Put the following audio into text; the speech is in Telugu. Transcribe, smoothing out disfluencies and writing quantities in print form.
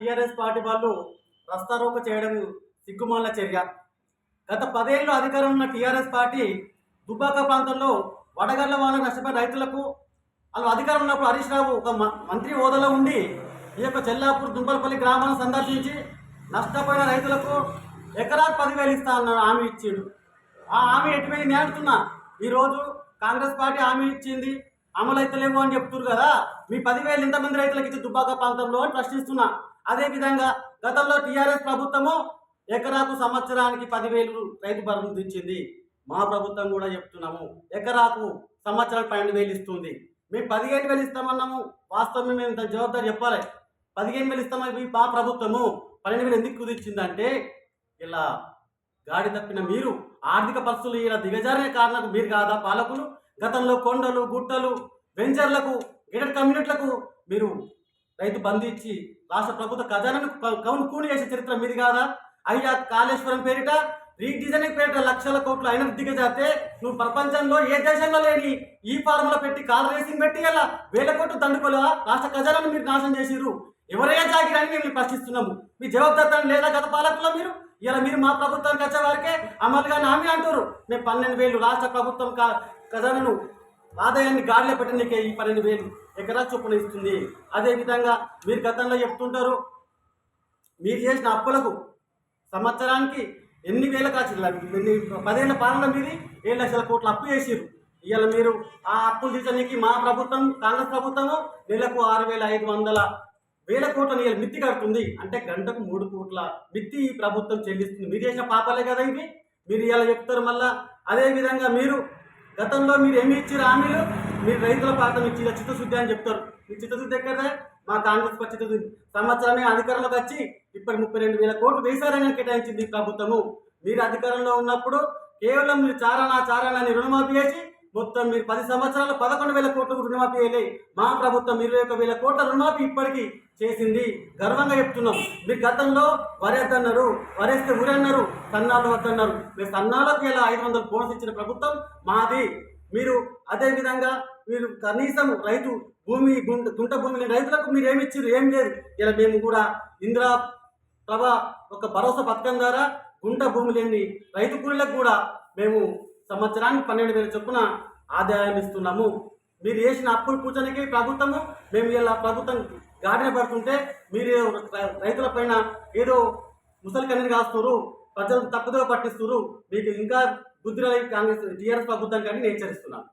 టీఆర్ఎస్ పార్టీ వాళ్ళు రస్తారోక చేయడం సిగ్గుమాల చర్య. గత 10 ఏళ్ళు అధికారం ఉన్న టీఆర్ఎస్ పార్టీ దుబ్బాక ప్రాంతంలో వడగళ్ల వాన నష్టపోయిన రైతులకు వాళ్ళు అధికారం ఉన్నప్పుడు హరీష్ రావు ఒక మంత్రి హోదాలో ఉండి ఈ యొక్క చెల్లాపూర్ దుంపలపల్లి గ్రామాలను సందర్శించి నష్టపోయిన రైతులకు ఎకరాకు 10,000 ఇస్తా అన్న హామీ ఇచ్చిండు. ఆ హామీ ఎటుపోయి నేడుతున్నా ఈరోజు కాంగ్రెస్ పార్టీ హామీ ఇచ్చింది అమలు అయితలేవు అని చెప్తున్నారు కదా. మీ 10,000 ఇంతమంది రైతులకు ఇచ్చి దుబ్బాక ప్రాంతంలో అని ప్రశ్నిస్తున్నా. అదేవిధంగా గతంలో టీఆర్ఎస్ ప్రభుత్వము ఎకరాకు సంవత్సరానికి 10,000 రైతు భరోసా ఇచ్చింది. మా ప్రభుత్వం కూడా చెప్తున్నాము ఎకరాకు సంవత్సరానికి 12,000 ఇస్తుంది. మేము 15,000 ఇస్తామన్నాము. వాస్తవం మేము దాని జవాబుదారి చెప్పాలి. 15,000 ఇస్తామని మా ప్రభుత్వము 12,000 ఎందుకు కుదిర్చిందంటే ఇలా గాడి తప్పిన మీరు ఆర్థిక పరిస్థితులు ఇలా దిగజారిన కారణం మీరు కాదా పాలకులు? గతంలో కొండలు గుట్టలు వెంచర్లకు గేటెడ్ కమ్యూనిటీలకు మీరు రైతు బంధు ఇచ్చి రాష్ట్ర ప్రభుత్వ ఖజానాను కౌను కూలి చేసే చరిత్ర మీది కాదా? అయ్యా కాళేశ్వరం పేరిట రీడిజైనింగ్ పేరిట లక్షల కోట్లు అయిన దిగజాతే నువ్వు ప్రపంచంలో ఏ దేశంలో లేని ఈ ఫార్ములా పెట్టి కాల్ రేసింగ్ పెట్టి అలా 1,000 కోట్లు దండుకోలేదా? రాష్ట్ర ఖజానాను మీరు నాశనం చేసిర్రు. ఎవరైనా జాగిరని మేము ప్రశ్నిస్తున్నాము. మీ జవాబుదారితనం లేదా గత పాలకుల్లో మీరు? ఇలా మీరు మా ప్రభుత్వానికి వచ్చే వారికే అమలుగా హామీ అంటారు. మేము 12,000 రాష్ట్ర ప్రభుత్వం ఖజానాను ఆదాయాన్ని గాడిలో పెట్టడానికి ఈ 12,000 ఎకరా చొప్పున ఇస్తుంది. అదేవిధంగా మీరు గతంలో చెప్తుంటారు మీరు చేసిన అప్పులకు సంవత్సరానికి ఎన్ని వేల కాచి 10 ఏళ్ల పాలన మీది 7 లక్షల కోట్ల అప్పు చేసిరు. ఇవాళ మీరు ఆ అప్పులు తీర్చడానికి మా ప్రభుత్వం కాంగ్రెస్ ప్రభుత్వము నెలకు 6,500 కోట్ల మిత్తి కడుతుంది. అంటే గంటకు 3 కోట్ల మిత్తి ఈ ప్రభుత్వం చెల్లిస్తుంది. మీరు చేసిన పాపాలే కదా ఇవి. మీరు ఇలా చెప్తారు మళ్ళా. అదేవిధంగా మీరు గతంలో మీరు ఏమి ఇచ్చారు హామీలు? మీరు రైతుల పాఠం ఇచ్చి చిత్తశుద్ధి అని చెప్తారు. మీ చిత్తశుద్ధి ఎక్కడే? మా కాంగ్రెస్ చిత్తశుద్ధి సంవత్సరమే అధికారంలోకి వచ్చి ఇప్పుడు 32,000 కోట్లు వేశారని కేటాయించింది ప్రభుత్వము. మీరు అధికారంలో ఉన్నప్పుడు కేవలం మీరు చారాలని రుణమాఫీ చేసి మొత్తం మీరు 10 సంవత్సరాలు 11,000 కోట్లు రుణమాఫీ వేయలే. మా ప్రభుత్వం 21,000 కోట్ల రుణమాఫీ ఇప్పటికీ చేసింది. గర్వంగా చెప్తున్నాం. మీరు గతంలో వరేద్దన్నారు, వరేస్తే ఊరన్నారు, సన్నాలు వద్దన్నారు. మీరు సన్నాలకు ఇలా 500 బోనస్ ఇచ్చిన ప్రభుత్వం మాది. మీరు అదేవిధంగా మీరు కనీసం రైతు భూమి గుంట భూమి లేని రైతులకు మీరు ఏమి ఇచ్చారు? ఏం లేదు. ఇలా మేము కూడా ఇందిరా ప్రభ ఒక భరోసా పథకం ద్వారా గుంట భూమి లేని రైతు కూలీలకు కూడా మేము సంవత్సరానికి 12,000 చొప్పున ఆదాయం ఇస్తున్నాము. మీరు చేసిన అప్పులు కూర్చొనికి ప్రభుత్వము మేము ఇలా ప్రభుత్వం గాడిన పడుతుంటే మీరు రైతుల పైన ఏదో ముసలి కన్నీరు కాస్తున్నారు, ప్రజలు తప్పుదో పట్టిస్తున్నారు. మీకు ఇంకా బుద్ధి కాంగ్రెస్ టీఆర్ఎస్ ప్రభుత్వం కానీ నేను హెచ్చరిస్తున్నాను.